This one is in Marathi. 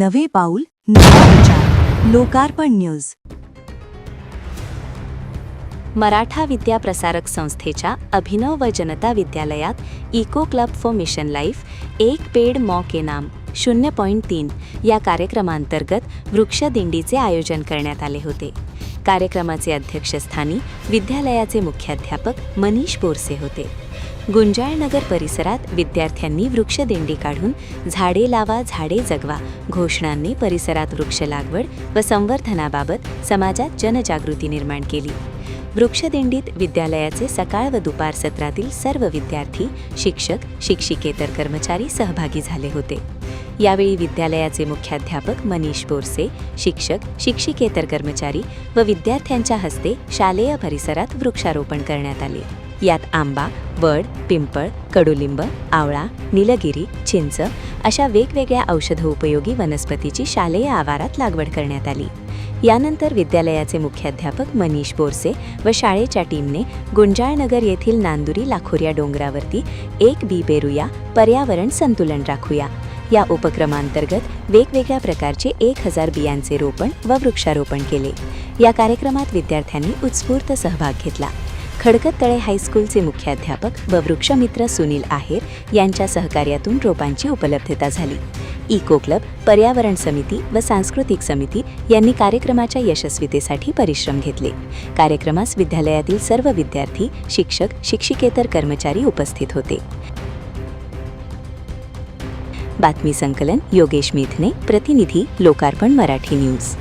नवे पाऊल नवा विचार. लोकार्पण न्यूज. मराठा विद्या प्रसारक संस्थेच्या अभिनव व जनता विद्यालयात eco club for mission life एक पेड़ मौ के नाम 0.3 या कार्यक्रमांतर्गत वृक्षदिंडीचे आयोजन करण्यात आले होते. कार्यक्रमाचे अध्यक्षस्थानी विद्यालयाचे मुख्याध्यापक मनीष बोरसे होते. गुंजाळनगर परिसरात विद्यार्थ्यांनी वृक्षदिंडी काढून झाडे लावा झाडे जगवा घोषणांनी परिसरात वृक्ष लागवड व संवर्धनाबाबत समाजात जनजागृती निर्माण केली. वृक्षदिंडीत विद्यालयाचे सकाळ व दुपार सत्रातील सर्व विद्यार्थी, शिक्षक, शिक्षिकेतर कर्मचारी सहभागी झाले होते. यावेळी विद्यालयाचे मुख्याध्यापक मनीष बोरसे, शिक्षक, शिक्षिकेतर कर्मचारी व विद्यार्थ्यांच्या हस्ते शालेय परिसरात वृक्षारोपण करण्यात आले. यात आंबा, वड, पिंपळ, कडुलिंब, आवळा, निलगिरी, चिंच अशा वेगवेगळ्या औषधोपयोगी वनस्पतीची शालेय आवारात लागवड करण्यात आली. यानंतर विद्यालयाचे मुख्याध्यापक मनीष बोरसे व शाळेच्या टीमने गुंजाळनगर येथील नांदुरी लाखोऱ्या डोंगरावरती एक बी पेरूया, पर्यावरण संतुलन राखूया या उपक्रमांतर्गत वेगवेगळ्या प्रकारचे 1000 बियांचे रोपण व वृक्षारोपण केले. या कार्यक्रमात विद्यार्थ्यांनी उत्स्फूर्त सहभाग घेतला. खडकतळे हायस्कूलचे मुख्याध्यापक व वृक्षमित्र सुनील आहेर यांच्या सहकार्यातून रोपांची उपलब्धता झाली. इको क्लब, पर्यावरण समिती व सांस्कृतिक समिती यांनी कार्यक्रमाच्या यशस्वीतेसाठी परिश्रम घेतले. कार्यक्रमास विद्यालयातील सर्व विद्यार्थी, शिक्षक, शिक्षिकेतर कर्मचारी उपस्थित होते. बातमी संकलन योगेश मेथने, प्रतिनिधी लोकार्पण मराठी न्यूज.